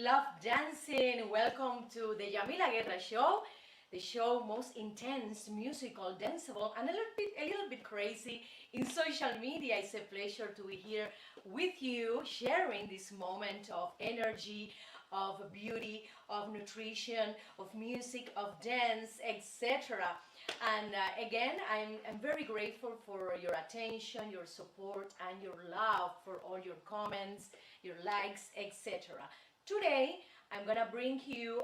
love dancing. Welcome to the Yamila Guerra show, the show most intense, musical, danceable, and a little bit crazy in social media. It's a pleasure to be here with you, sharing this moment of energy, of beauty, of nutrition, of music, of dance, etc. And again, I'm very grateful for your attention, your support, and your love, for all your comments, your likes, etc. Today, I'm gonna bring you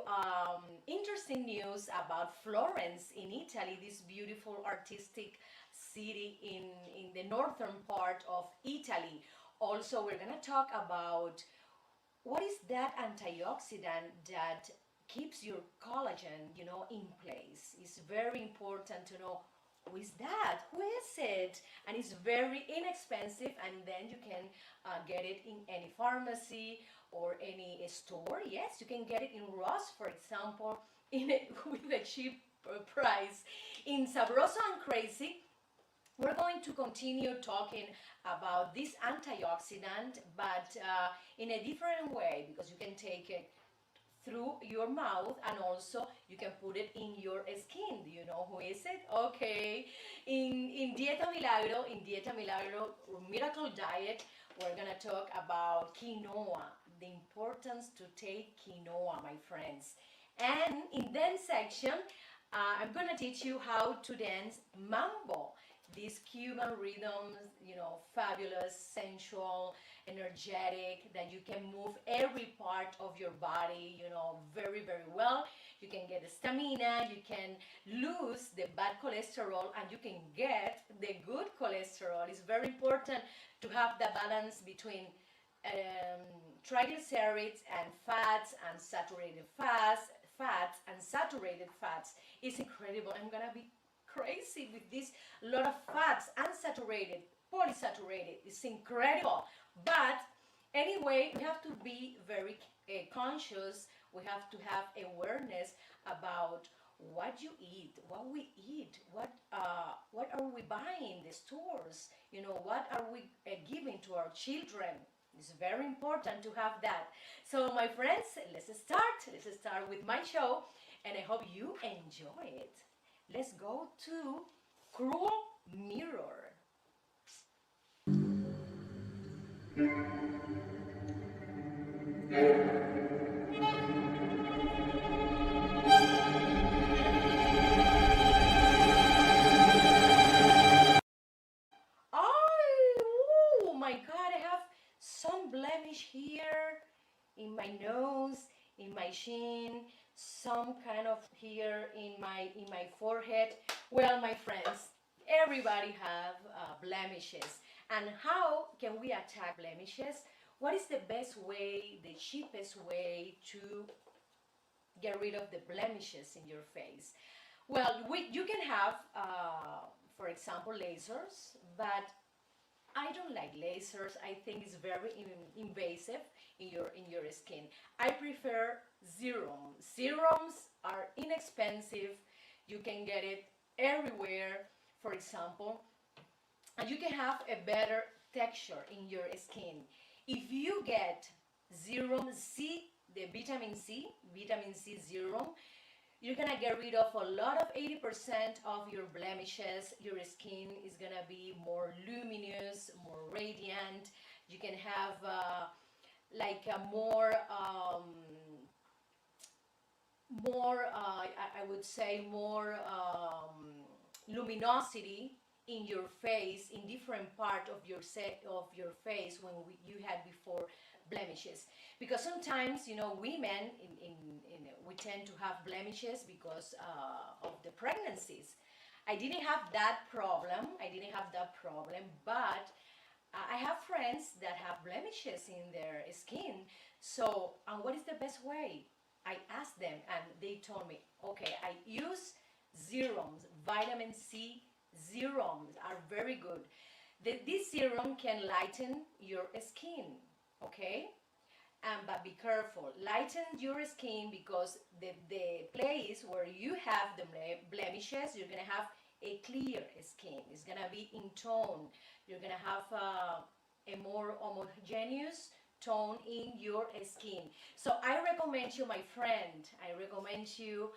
interesting news about Florence in Italy, this beautiful artistic city in the northern part of Italy. Also, we're gonna talk about what is that antioxidant that keeps your collagen, in place. It's very important to know who is that, who is it, and it's very inexpensive, and then you can get it in any pharmacy or any store. Yes, you can get it in Ross, for example, with a cheap price. In Sabroso and Crazy, we're going to continue talking about this antioxidant, but in a different way, because you can take it through your mouth, and also you can put it in your skin. Do you know who is it? Okay. In Dieta Milagro Miracle Diet, we're gonna talk about quinoa, the importance to take quinoa, my friends. And in dance section, I'm gonna teach you how to dance mambo. These Cuban rhythms, fabulous, sensual, energetic, that you can move every part of your body, very, very well. You can get stamina, you can lose the bad cholesterol, and you can get the good cholesterol. It's very important to have the balance between triglycerides and fats and saturated fats. It's incredible. I'm gonna be crazy with this lot of fats, unsaturated, polysaturated. It's incredible. But anyway, we have to be very conscious. We have to have awareness about what you eat, what we eat, what are we buying in the stores, what are we giving to our children. It's very important to have that. So my friends, let's start with my show, and I hope you enjoy it. Let's go to Cruel Mirror. Oh my God, I have some blemish here in my nose, in my chin, some kind of here in my forehead. Well, my friends, everybody have blemishes. And how can we attack blemishes? What is the best way, the cheapest way to get rid of the blemishes in your face? Well, you can have, for example, lasers, but I don't like lasers. I think it's very invasive in your skin. I prefer serums. Serums are inexpensive. You can get it everywhere, for example, and you can have a better texture in your skin. If you get serum C, the vitamin C serum, you're gonna get rid of a lot of 80% of your blemishes. Your skin is gonna be more luminous, more radiant. You can have like a I would say more luminosity in your face, in different part of your face when you had before blemishes. Because sometimes, women we tend to have blemishes because of the pregnancies. I didn't have that problem. But I have friends that have blemishes in their skin. So, and what is the best way? I asked them, and they told me, okay, I use serums. Vitamin C serums are very good. This serum can lighten your skin, okay? But be careful, lighten your skin, because the place where you have the blemishes, you're gonna have a clear skin. It's gonna be in tone. You're gonna have a more homogeneous tone in your skin. So I recommend you, my friend, I recommend you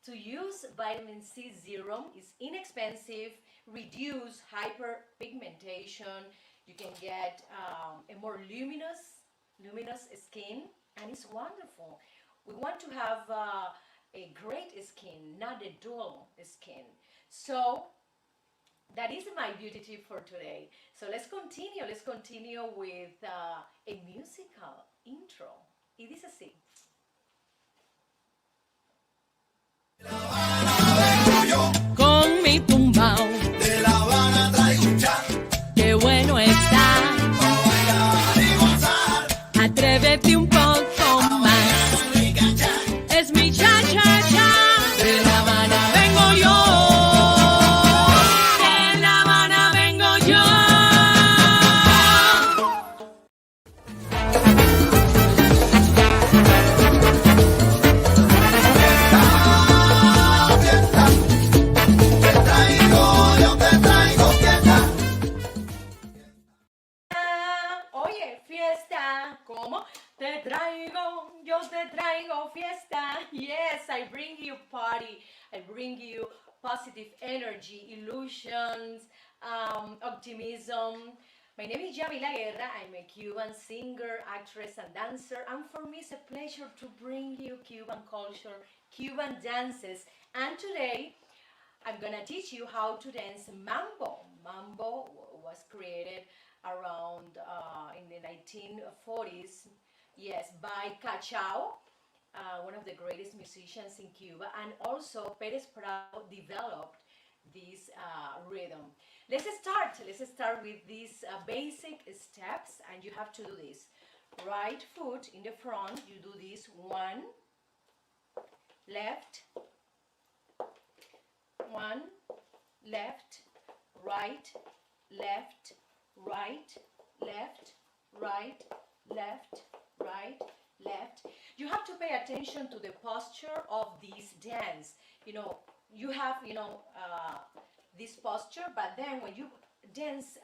to use vitamin C serum. It's inexpensive, reduce hyperpigmentation. You can get a more luminous skin, and it's wonderful. We want to have a great skin, not a dull skin. So that is my beauty tip for today. So let's continue. Let's continue with a musical intro. It is así. Con mi tumbao De La Habana traigo un chat qué bueno está. para bailar y gozar. Atrévete un poco más. Mi cachá, Es mi cha cha cha. De La Habana vengo yo. De La Habana vengo yo. fiesta. Yo te traigo fiesta. Oye, fiesta, ¿cómo? Te traigo, yo te traigo fiesta. Yes, I bring you party. I bring you positive energy, illusions, optimism. My name is Yamila Guerra. I'm a Cuban singer, actress, and dancer. And for me, it's a pleasure to bring you Cuban culture, Cuban dances. And today, I'm gonna teach you how to dance mambo. Mambo was created around in the 1940s, yes, by Cachao, one of the greatest musicians in Cuba, and also Perez Prado developed this rhythm. Let's start with these basic steps, and you have to do this. Right foot in the front, you do this one, left, one, left, right, left, right, left, right, left, right, left. You have to pay attention to the posture of this dance. You have, this posture, but then when you dance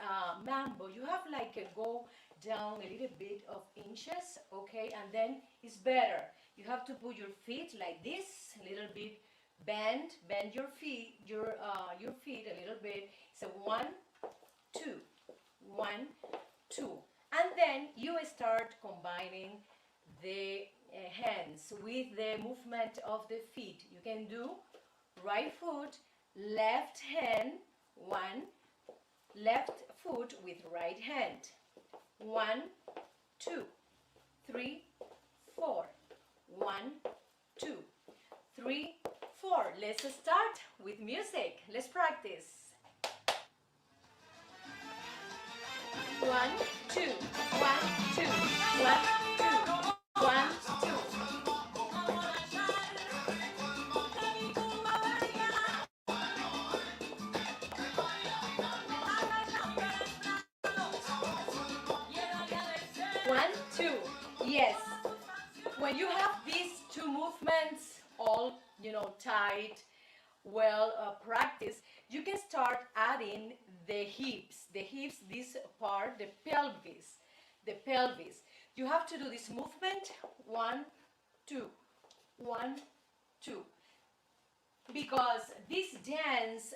mambo, you have like a go down a little bit of inches, okay, and then it's better. You have to put your feet like this, a little bit bend your feet, your feet a little bit. So 1, 2, 1, 2, and then you start combining the hands with the movement of the feet. You can do right foot, left hand, 1, left foot with right hand, 1, 2, 3, 4, 1, 2, 3, 4. Let's start with music. Let's practice. 1, 2, 1, 2, 1, 2, 1, 2. One, two. Yes. When you have these two movements all, tight, well practiced, you can start adding the hips. The hips, this part, the pelvis. The pelvis. You have to do this movement. 1, 2, 1, 2. Because this dance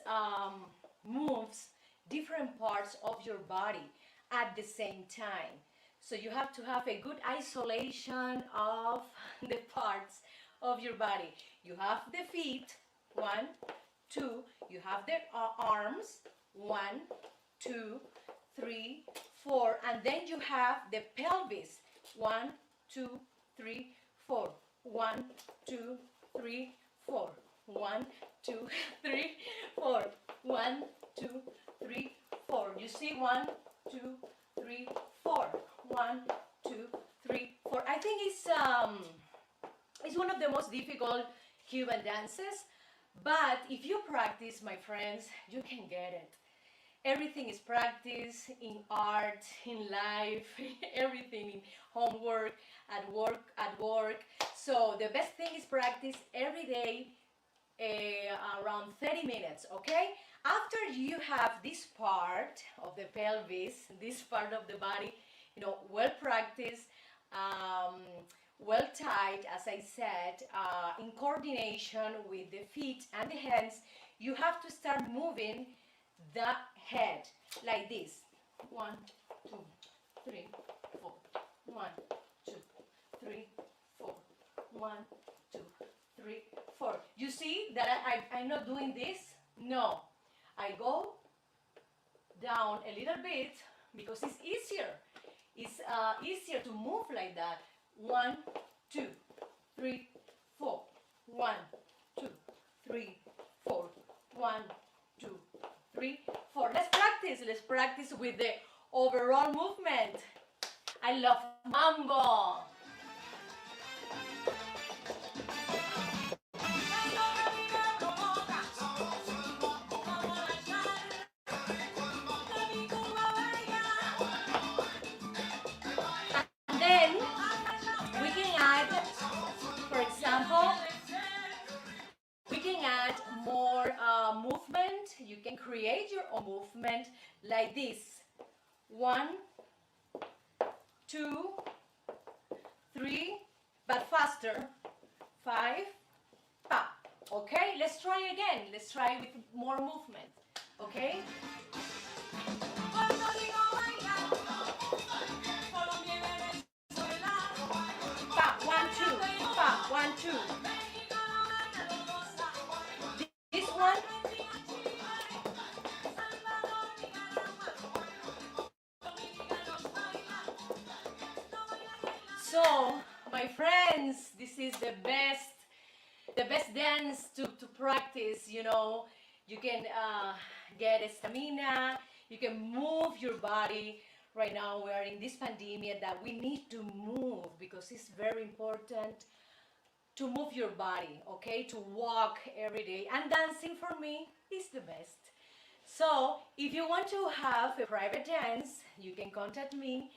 moves different parts of your body at the same time. So you have to have a good isolation of the parts of your body. You have the feet, 1, 2. You have the arms, 1, 2, 3, 4. And then you have the pelvis, 1, 2, 3, 4. 1, 2, 3, 4. 1, 2, 3, 4. 1, 2, 3, 4. You see 1, 2, 3, 4. 1, 2, 3, 4. I think it's one of the most difficult Cuban dances, but if you practice, my friends, you can get it. Everything is practice in art, in life, everything in homework, at work. So the best thing is practice every day, around 30 minutes, okay? After you have this part of the pelvis, this part of the body, well practiced, um, well tied, as I said, in coordination with the feet and the hands. You have to start moving the head like this. 1, 2, 3, 4. 1, 2, 3, 4. 1, 2, 3, 4. You see that I'm not doing this? No. I go down a little bit because it's easier. It's easier to move like that. 1, 2, 3, 4. 1, 2, 3, 4. 1, 2, 3, 4. Let's practice. Let's practice with the overall movement. I love Mambo. And then we can add, for example, we can add more movement. You can create your own movement like this. 1, 2, 3, but faster. 5, pa. Okay, let's try again. Let's try with more movement. Okay? Pa, 1, 2, pa, 1, 2. This one. So, my friends, this is the best dance to practice. You can get stamina, you can move your body. Right now we are in this pandemic that we need to move because it's very important to move your body, okay, to walk every day, and dancing for me is the best. So if you want to have a private dance, you can contact me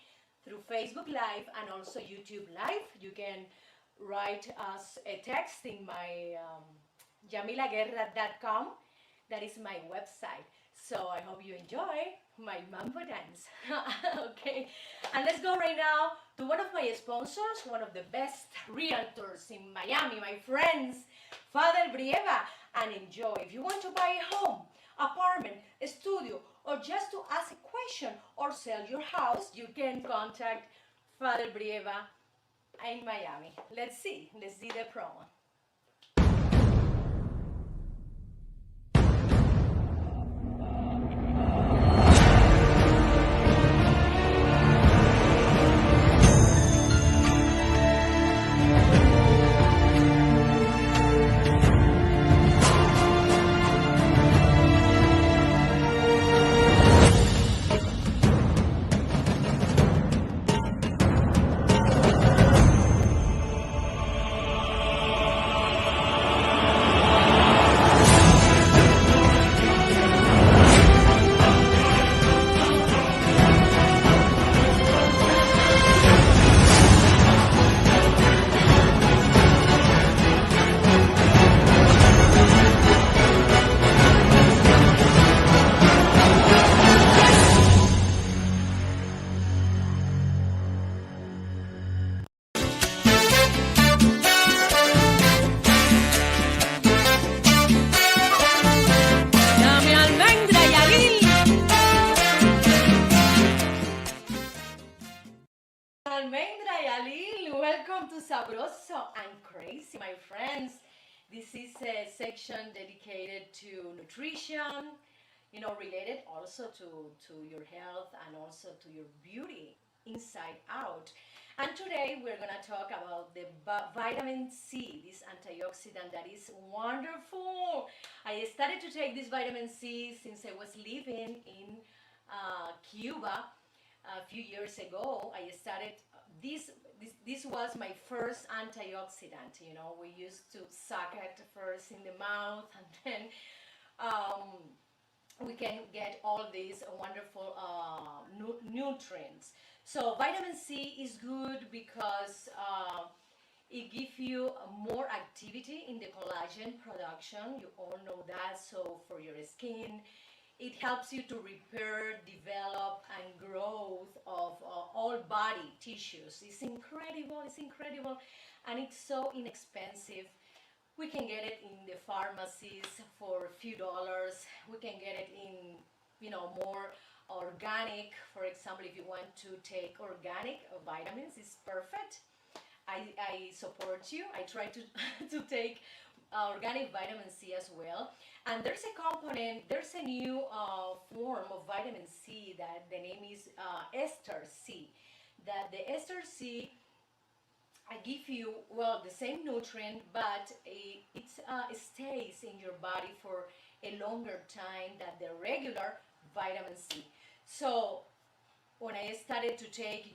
through Facebook Live and also YouTube Live. You can write us a text in my yamilaguerra.com. That is my website. So I hope you enjoy my Mambo dance. Okay, and let's go right now to one of my sponsors, one of the best realtors in Miami, my friends, Father Brieva, and enjoy. If you want to buy a home, apartment, a studio, or just to ask a question or sell your house, you can contact Father Brieva in Miami. Let's see the promo. Almendra Yalil, welcome to Sabroso and Crazy, my friends. This is a section dedicated to nutrition, related also to your health and also to your beauty inside out. And today we're going to talk about the vitamin C, this antioxidant that is wonderful. I started to take this vitamin C since I was living in Cuba a few years ago. I started this was my first antioxidant. We used to suck it first in the mouth, and then we can get all these wonderful nutrients. So vitamin C is good because it gives you more activity in the collagen production. You all know that. So for your skin, it helps you to repair, develop, and growth of all body tissues. It's incredible, it's incredible, and it's so inexpensive. We can get it in the pharmacies for a few dollars. We can get it in, more organic. For example, if you want to take organic vitamins, it's perfect. I support you. I try to, to take organic vitamin C as well. And there's a component, there's a new form of vitamin C that the name is ester C. That the ester C I give you, well, the same nutrient, but it stays in your body for a longer time than the regular vitamin C. So when I started to take,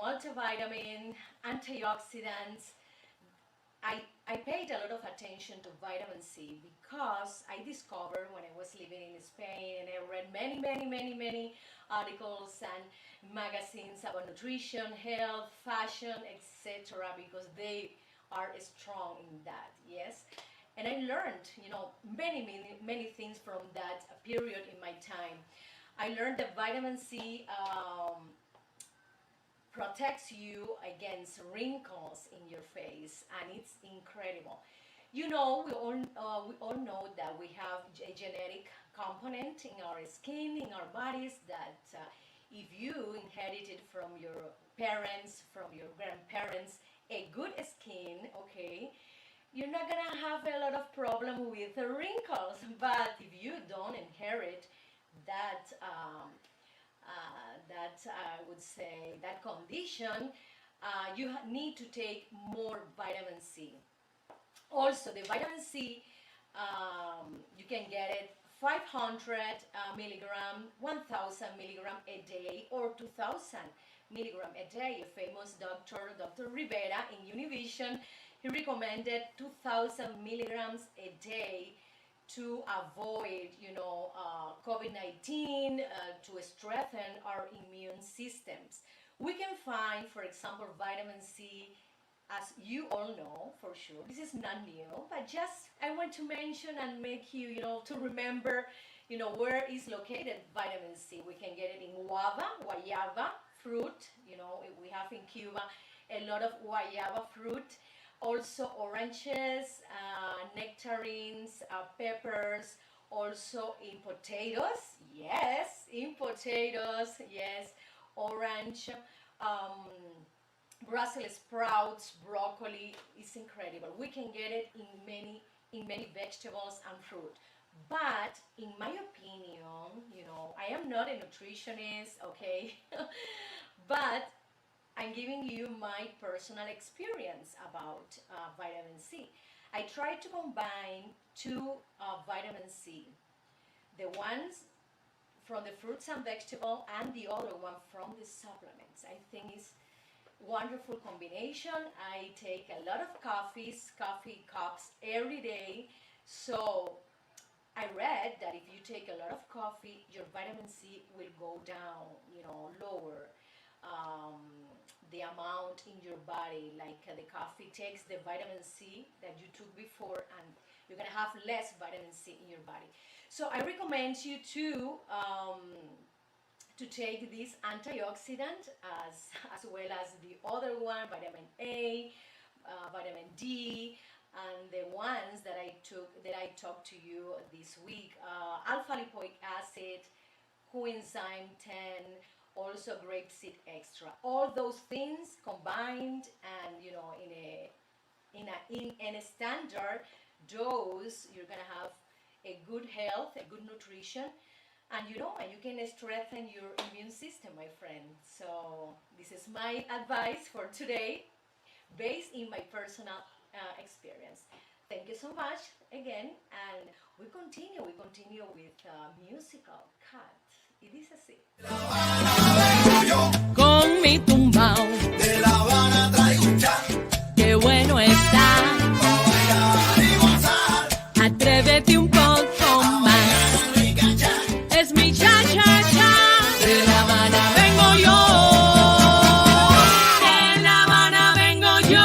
multivitamin, antioxidants, I paid a lot of attention to vitamin C because I discovered when I was living in Spain and I read many articles and magazines about nutrition, health, fashion, etc. because they are strong in that, yes. And I learned, many things from that period in my time. I learned that vitamin C protects you against wrinkles in your face, and it's incredible. We all know that we have a genetic component in our skin, in our bodies, that if you inherited from your parents, from your grandparents, a good skin, okay, you're not gonna have a lot of problem with the wrinkles. But if you don't inherit that, I would say, that condition, you need to take more vitamin C. Also, the vitamin C, you can get it 500 milligram, 1000 milligram a day, or 2000 milligram a day. A famous doctor, Dr. Rivera in Univision, he recommended 2000 milligrams a day to avoid, COVID-19, to strengthen our immune systems. We can find, for example, vitamin C, as you all know for sure. This is not new, but just I want to mention and make you, to remember, where is located vitamin C. We can get it in guayaba fruit. We have in Cuba a lot of guayaba fruit. Also oranges, nectarines, peppers, also in potatoes, yes, orange, Brussels sprouts, broccoli, is incredible. We can get it in many vegetables and fruit. But in my opinion, I am not a nutritionist, okay, but I'm giving you my personal experience about vitamin C. I try to combine two vitamin C. The ones from the fruits and vegetables and the other one from the supplements. I think it's wonderful combination. I take a lot of coffee cups every day. So I read that if you take a lot of coffee, your vitamin C will go down, lower. The amount in your body, like the coffee takes the vitamin C that you took before, and you're gonna have less vitamin C in your body. So I recommend you to take this antioxidant as well as the other one, vitamin A, vitamin D, and the ones that I talked to you this week, alpha lipoic acid, coenzyme 10, also grapeseed extra. All those things combined, and in a standard dose, you're gonna have a good health, a good nutrition, and you can strengthen your immune system, my friend. So this is my advice for today, based in my personal experience. Thank you so much again, and we continue with musical cut. Y dice así. Con mi tumbao, De La Habana traigo un chat, qué bueno está. pa' bailar y gozar. Atrévete un poco más. Rica chat, Es mi cha cha cha. De La Habana vengo yo. De La Habana vengo yo.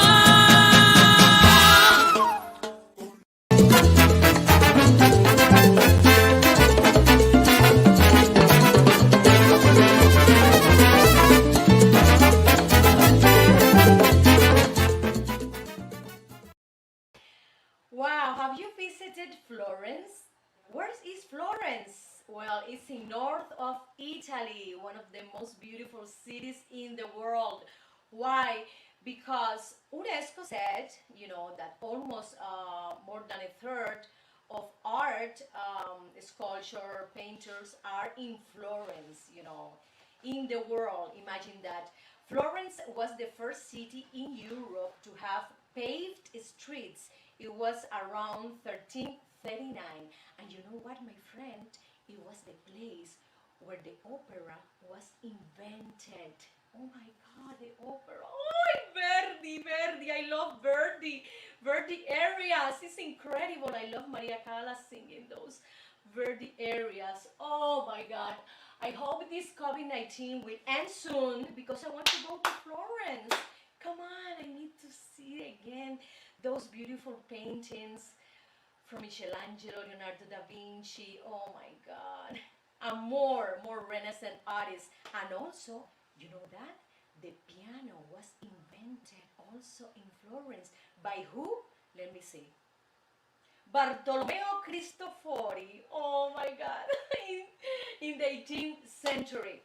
Well, it's in north of Italy, one of the most beautiful cities in the world. Why? Because UNESCO said, that almost more than a third of art, sculpture, painters are in Florence, in the world. Imagine that. Florence was the first city in Europe to have paved streets. It was around 1339. And you know what, my friend? It was the place where the opera was invented. Oh my God, the opera. Oh, Verdi, Verdi. I love Verdi. Verdi areas. It's incredible. I love Maria Callas singing those Verdi areas. Oh my God. I hope this COVID-19 will end soon because I want to go to Florence. Come on, I need to see again those beautiful paintings from Michelangelo, Leonardo da Vinci. Oh my God. And more Renaissance artists. And also, you know that? The piano was invented also in Florence. By who? Let me see. Bartolomeo Cristofori. Oh my God. in the 18th century.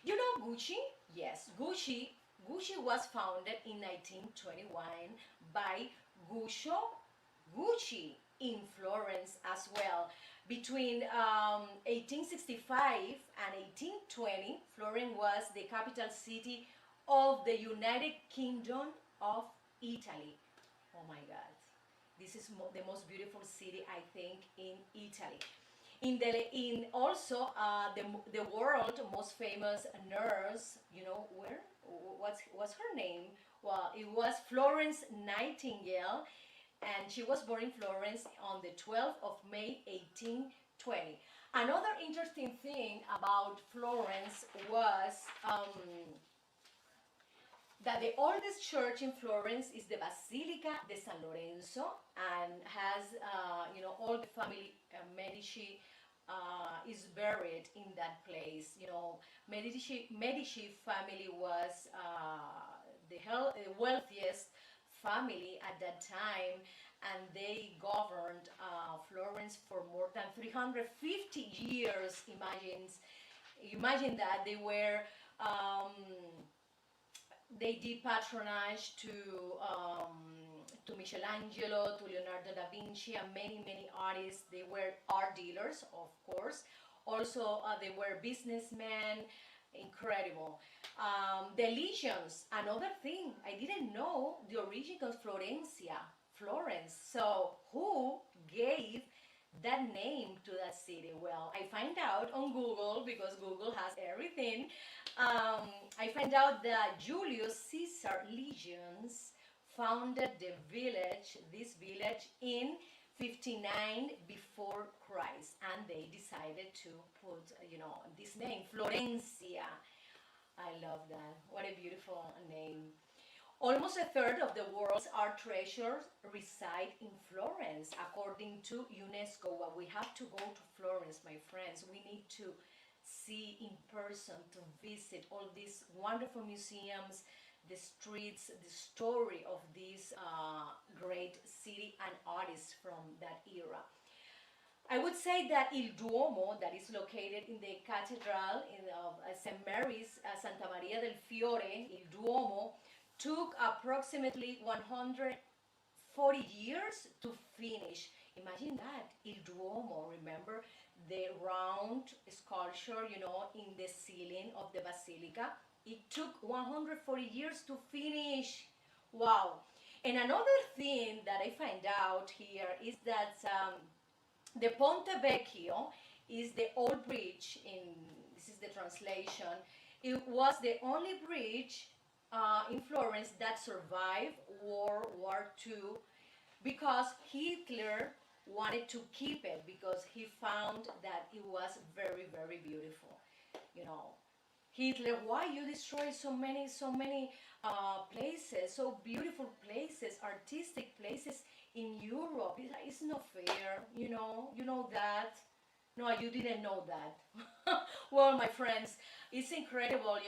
You know Gucci? Yes, Gucci was founded in 1921 by Guccio Gucci in Florence as well. Between 1865 and 1820, Florence was the capital city of the United Kingdom of Italy. Oh my God, this is the most beautiful city I think in Italy. In also the world most famous nurse, where what's her name? Well, it was Florence Nightingale, and she was born in Florence on the 12th of May 1820. Another interesting thing about Florence was that the oldest church in Florence is the Basilica de San Lorenzo, and has all the family Medici is buried in that place. Medici family was the wealthiest family at that time, and they governed Florence for more than 350 years. Imagine that they did patronage to Michelangelo, to Leonardo da Vinci, and many artists. They were art dealers, of course. Also, they were businessmen. Incredible. The legions, another thing I didn't know the origin of Florencia, Florence. So who gave that name to that city? Well, I find out on Google, because Google has everything. I find out that Julius Caesar legions founded this village in 59 before Christ, and they decided to put, this name, Florencia. I love that. What a beautiful name. Almost a third of the world's art treasures reside in Florence, according to UNESCO. Well, we have to go to Florence, my friends. We need to see in person, to visit all these wonderful museums, the streets, the story of this great city and artists from that era. I would say that Il Duomo, that is located in the cathedral of St. Mary's, Santa Maria del Fiore, Il Duomo, took approximately 140 years to finish. Imagine that, Il Duomo, remember the round sculpture, in the ceiling of the basilica. It took 140 years to finish. Wow. And another thing that I find out here is that the Ponte Vecchio is the old bridge. This is the translation. It was the only bridge in Florence that survived World War II, because Hitler wanted to keep it, because he found that it was very, very beautiful. Hitler, why you destroy so many places, so beautiful places, artistic places in Europe? It's not fair, you know that. No, you didn't know that. Well, my friends, it's incredible,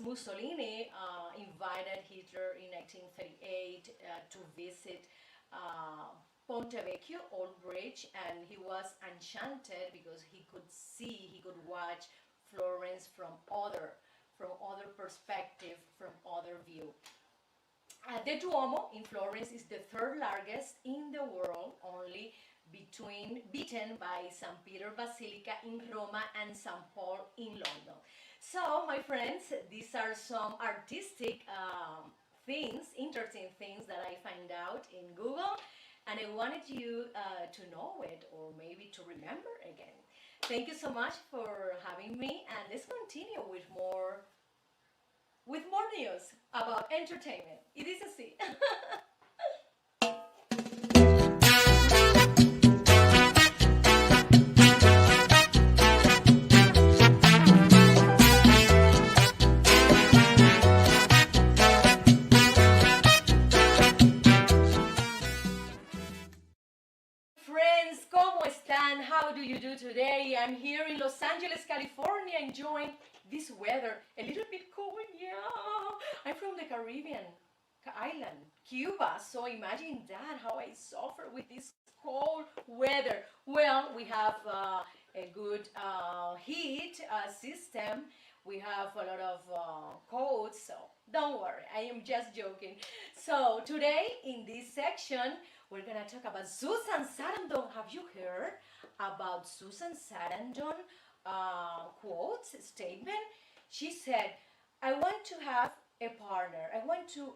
Mussolini invited Hitler in 1938 to visit Ponte Vecchio, Old Bridge, and he was enchanted because he could watch Florence from other perspective, from other view. The Duomo in Florence is the third largest in the world, only beaten by St. Peter Basilica in Roma and St. Paul in London. So, my friends, these are some artistic things, interesting things that I find out in Google, and I wanted you to know it or maybe to remember again. Thank you so much for having me, and let's continue with more news about entertainment. It is a C. Friends, ¿cómo están? How do you do today? I'm here in Los Angeles, California, enjoying this weather. A little bit cold, yeah. I'm from the Caribbean island, Cuba. So imagine that, how I suffer with this cold weather. Well, we have a good heat system. We have a lot of coats, so don't worry, I am just joking. So today in this section, we're gonna talk about Susan Sarandon. Have you heard about Susan Sarandon quote statement? She said, I want to have a partner. I want to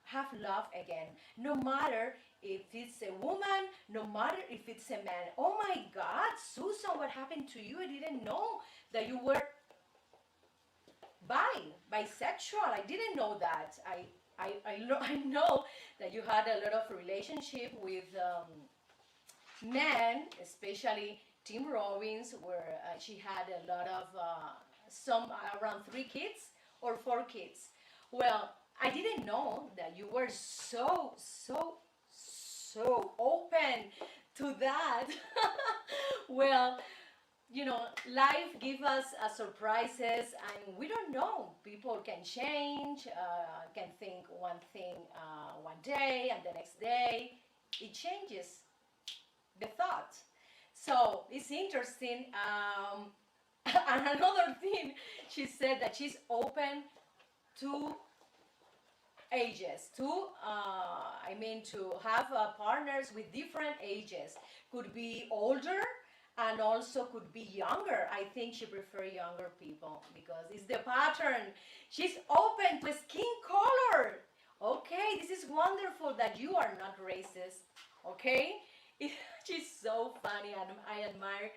have love again. No matter if it's a woman, no matter if it's a man. Oh my God, Susan, what happened to you? I didn't know that you were bisexual. I didn't know that. I know that you had a lot of relationship with men, especially Tim Robbins, where she had a lot of some around 3 kids or 4 kids. Well, I didn't know that you were so open to that. Well, you know, life gives us surprises, and we don't know. People can change, can think one thing one day, and the next day it changes the thought. So it's interesting. And another thing, she said that she's open to ages, to have partners with different ages. Could be older and also could be younger. I think she prefers younger people because it's the pattern. She's open to skin color. Okay, this is wonderful that you are not racist. Okay, she's so funny, and I admire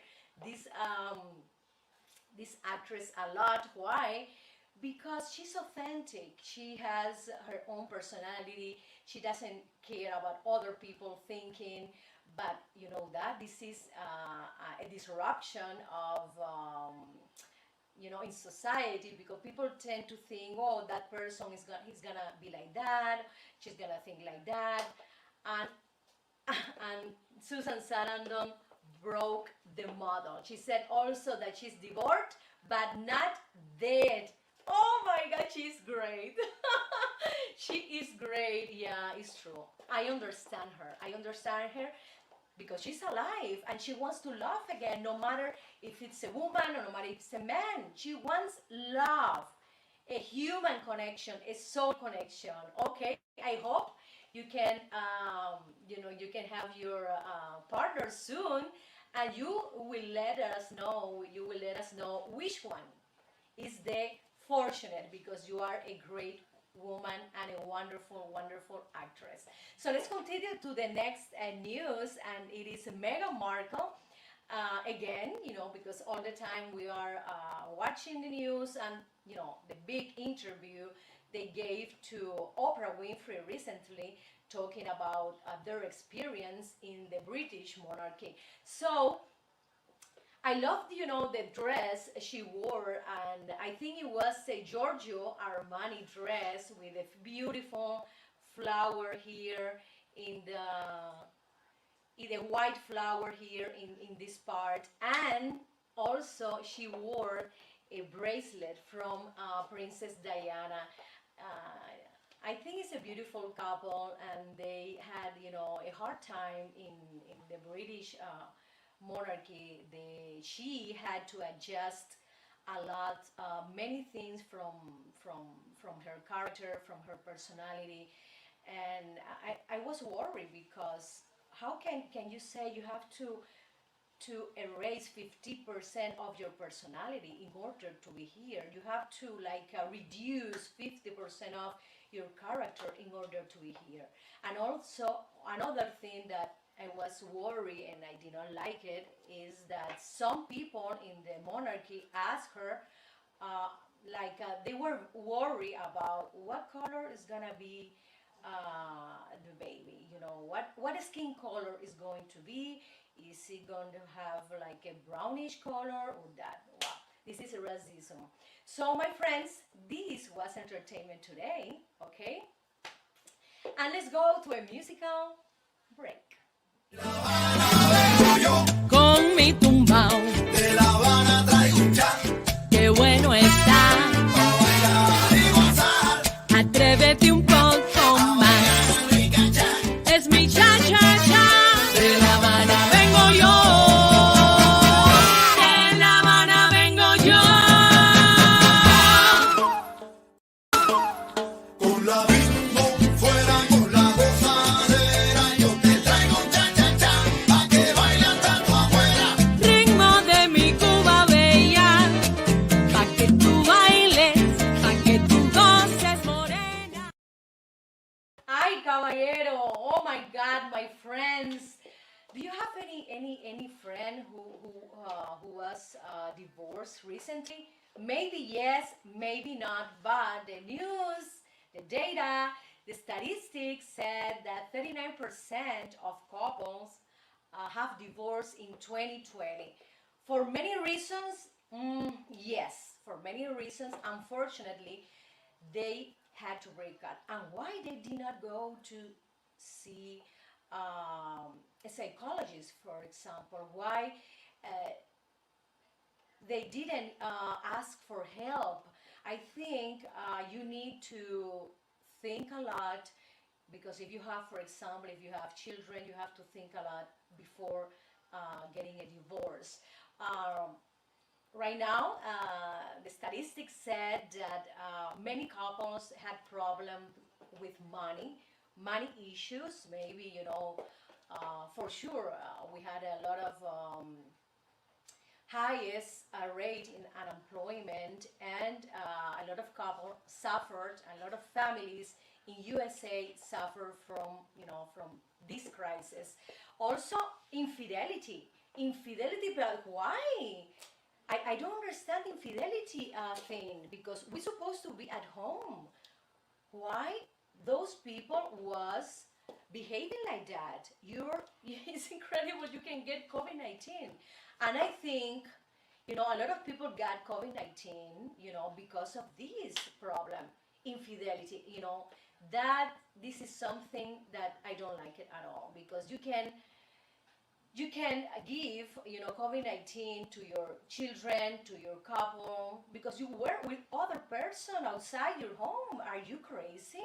this this actress a lot. Why? Because she's authentic. She has her own personality. She doesn't care about other people thinking. But you know that this is a disruption of in society, because people tend to think, oh, that person he's gonna be like that, she's gonna think like that, and and Susan Sarandon broke the model. She said also that she's divorced but not dead. Oh my God, she's great. She is great. Yeah, it's true. I understand her. Because she's alive and she wants to love again, no matter if it's a woman or no matter if it's a man. She wants love, a human connection, a soul connection. Okay, I hope you can, you can have your partner soon, and you will let us know. You will let us know which one is the fortunate, because you are a great woman and a wonderful actress. So let's continue to the next news, and it is Meghan Markle. Again, because all the time we are watching the news, and the big interview they gave to Oprah Winfrey recently, talking about their experience in the British monarchy. So I loved, the dress she wore, and I think it was a Giorgio Armani dress with a beautiful flower here in the white flower here in this part, and also she wore a bracelet from Princess Diana. I think it's a beautiful couple, and they had, a hard time in the British monarchy. She had to adjust a lot, many things from her character, from her personality, and I was worried because how can you say you have to erase 50% of your personality in order to be here? You have to like reduce 50% of your character in order to be here. And also another thing that I was worried and I did not like it is that some people in the monarchy asked her, they were worried about what color is gonna be the baby. What skin color is going to be. Is it going to have like a brownish color or that? Wow, this is a racism. So my friends, this was entertainment today, okay? And let's go to a musical break. Con mi tumbao, De La Habana traigo un chan, qué bueno está. pa' bailar y gozar. Atrévete un poco más. Es mi cha cha cha. De La Habana vengo yo. De La Habana vengo yo. Con la bimbo fuera con la gozadera, yo te traigo un cha-cha-cha, pa' que bailan tanto afuera. Ritmo de mi Cuba bella. Pa' que tú bailes, pa' que tú goces morena. Ay, caballero! Oh my God, my friends! Do you have any friend who was divorced recently? Maybe yes, maybe not. But the news, the data, the statistics said that 39% of couples have divorced in 2020. For many reasons, yes, for many reasons. Unfortunately, they had to break up. And why they did not go to see a psychologist, for example? Why they didn't ask for help? I think you need to think a lot because if you have, for example, if you have children, you have to think a lot before getting a divorce. Right now, the statistics said that many couples had problems with money issues. Maybe, for sure, we had a lot of highest rate in unemployment, and a lot of couples suffered. A lot of families in USA suffer from this crisis. Also, infidelity, but why? I don't understand infidelity thing because we're supposed to be at home. Why those people was behaving like that? It's incredible you can get COVID-19. And I think, a lot of people got COVID-19, because of this problem, infidelity, that this is something that I don't like it at all because you can give COVID-19 to your children, to your couple, because you were with other person outside your home. Are you crazy?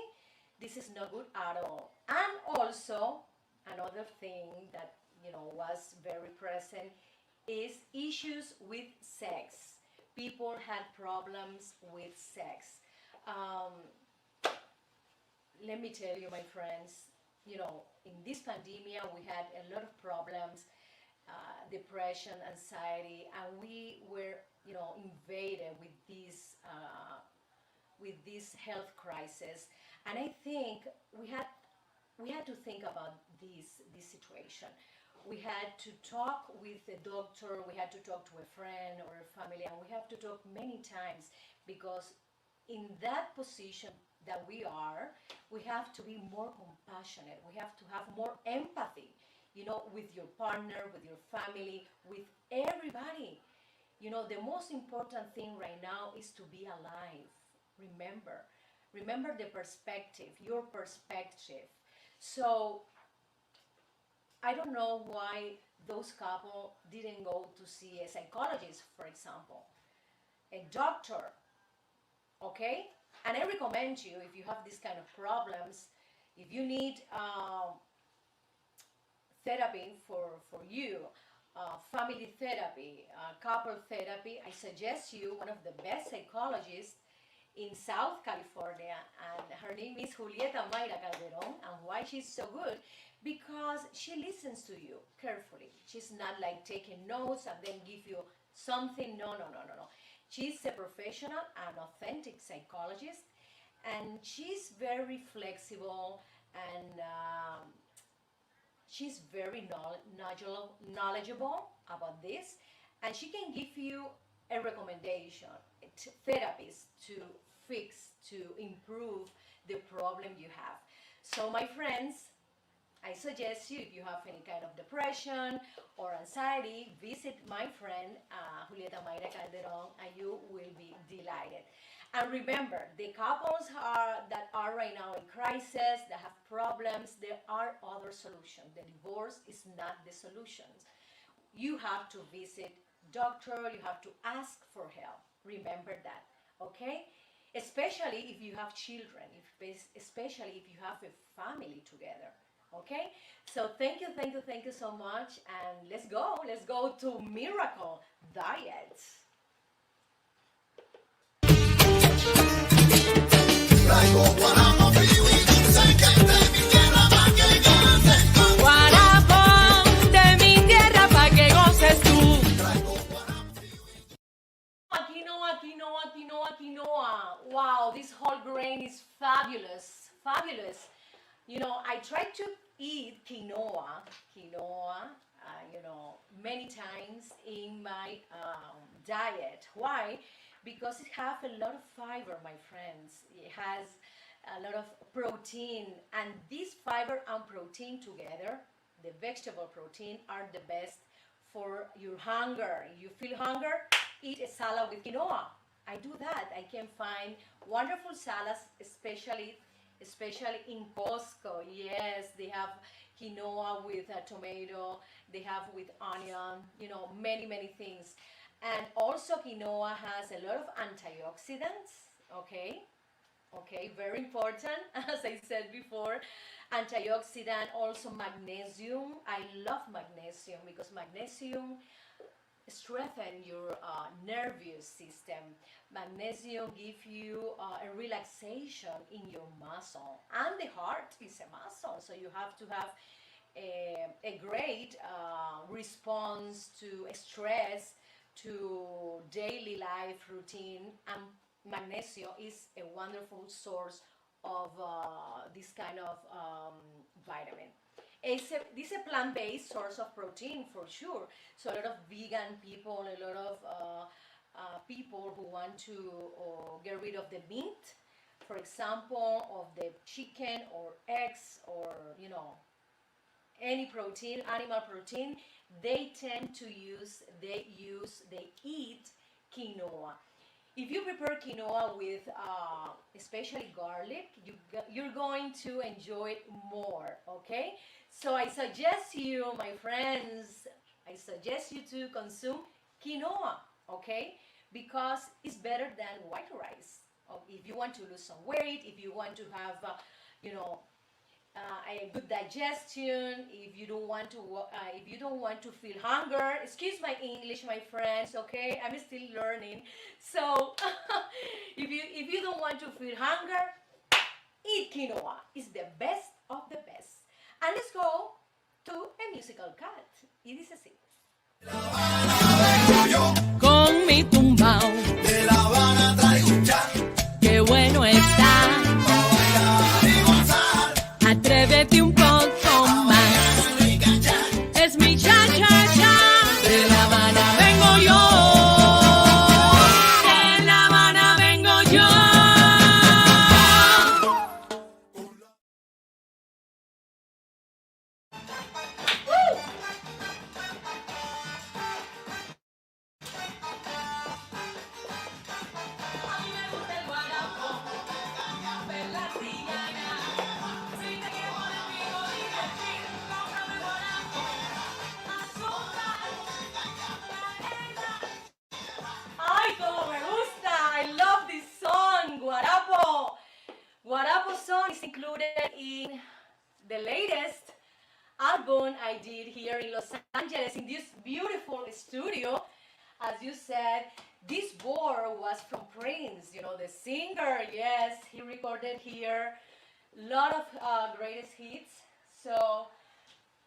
This is not good at all. And also another thing that was very present is issues with sex. People had problems with sex. um, Let me tell you, my friends, in this pandemic, we had a lot of problems, depression, anxiety, and we were, invaded with this health crisis. And I think we had to think about this situation. We had to talk with a doctor, we had to talk to a friend or a family, and we have to talk many times because in that position that we are, we have to be more compassionate. We have to have more empathy, with your partner, with your family, with everybody. The most important thing right now is to be alive. Remember the perspective, your perspective. So I don't know why those couple didn't go to see a psychologist, for example, a doctor, okay? And I recommend you, if you have this kind of problems, if you need therapy for you, family therapy, couple therapy, I suggest you one of the best psychologists in South California, and her name is Julieta Mayra Calderon. And why she's so good? Because she listens to you carefully. She's not like taking notes and then give you something. No, no, no, no, no. She's a professional and authentic psychologist, and she's very flexible, and she's very knowledgeable about this, and she can give you a recommendation, therapies to fix, to improve the problem you have. So, my friends, I suggest you, if you have any kind of depression or anxiety, visit my friend Julieta Mayra Calderon, and you will be delighted. And remember, the couples that are right now in crisis, that have problems, there are other solutions. The divorce is not the solution. You have to visit doctor, you have to ask for help. Remember that, okay? Especially if you have children, especially if you have a family together. Okay, so thank you so much, and let's go to Miracle Diet. Traigo guaramo, piwi, dulce, que es de mi tierra, pa' que goces tú. Guarapo de mi tierra pa' que goces tú. Traigo guaramo, Quinoa. Wow, this whole grain is fabulous. You know, I try to eat quinoa, many times in my diet. Why? Because it has a lot of fiber, my friends. It has a lot of protein, and this fiber and protein together, the vegetable protein, are the best for your hunger. You feel hunger? Eat a salad with quinoa. I do that. I can find wonderful salads, especially in Costco. Yes, they have quinoa with tomato, they have with onion, many things. And also quinoa has a lot of antioxidants, okay, very important, as I said before. Antioxidant, also magnesium. I love magnesium because magnesium strengthen your nervous system. Magnesium gives you a relaxation in your muscle, and the heart is a muscle, so you have to have a great response to stress, to daily life routine, and magnesium is a wonderful source of this kind of vitamin. This is a plant-based source of protein for sure. So a lot of vegan people, a lot of people who want to get rid of the meat, for example, of the chicken or eggs, or any protein, animal protein, they eat quinoa. If you prepare quinoa with especially garlic, you're going to enjoy it more, okay? So I suggest you, my friends, to consume quinoa, okay? Because it's better than white rice. If you want to lose some weight, if you want to have, a good digestion, if you don't want to feel hunger. Excuse my English, my friends, okay? I'm still learning. So if you don't want to feel hunger, eat quinoa. It's the best of the best. And let's go to a musical cut. Y dice así. vengo yo, Con mi tumbao, de La Habana traigo un chan, qué bueno está. pa' bailar y gozar, Atrévete un poco más. rica chan. Es mi cha-cha-cha. De La Habana vengo yo. De La Habana vengo yo. Guarapo song is included in the latest album I did here in Los Angeles in this beautiful studio. As you said, this board was from Prince, the singer. Yes, he recorded here a lot of greatest hits. So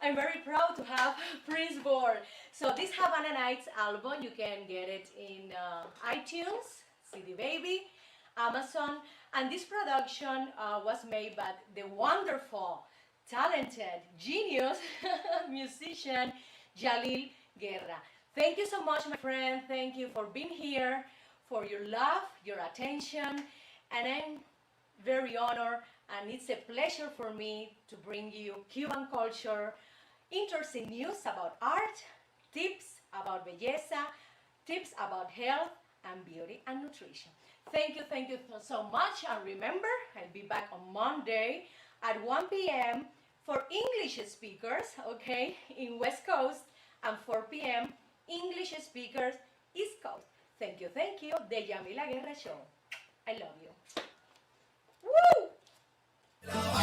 I'm very proud to have Prince board. So this Havana Nights album, you can get it in iTunes, CD Baby, Amazon, and this production was made by the wonderful, talented, genius musician Yamila Guerra. Thank you so much, my friend. Thank you for being here, for your love, your attention, and I'm very honored, and it's a pleasure for me to bring you Cuban culture, interesting news about art, tips about belleza, tips about health and beauty and nutrition. Thank you so much, and remember, I'll be back on Monday at 1 p.m. for English speakers, okay, in West Coast, and 4 p.m. English speakers, East Coast. Thank you, the Yamila Guerra Show. I love you. Woo!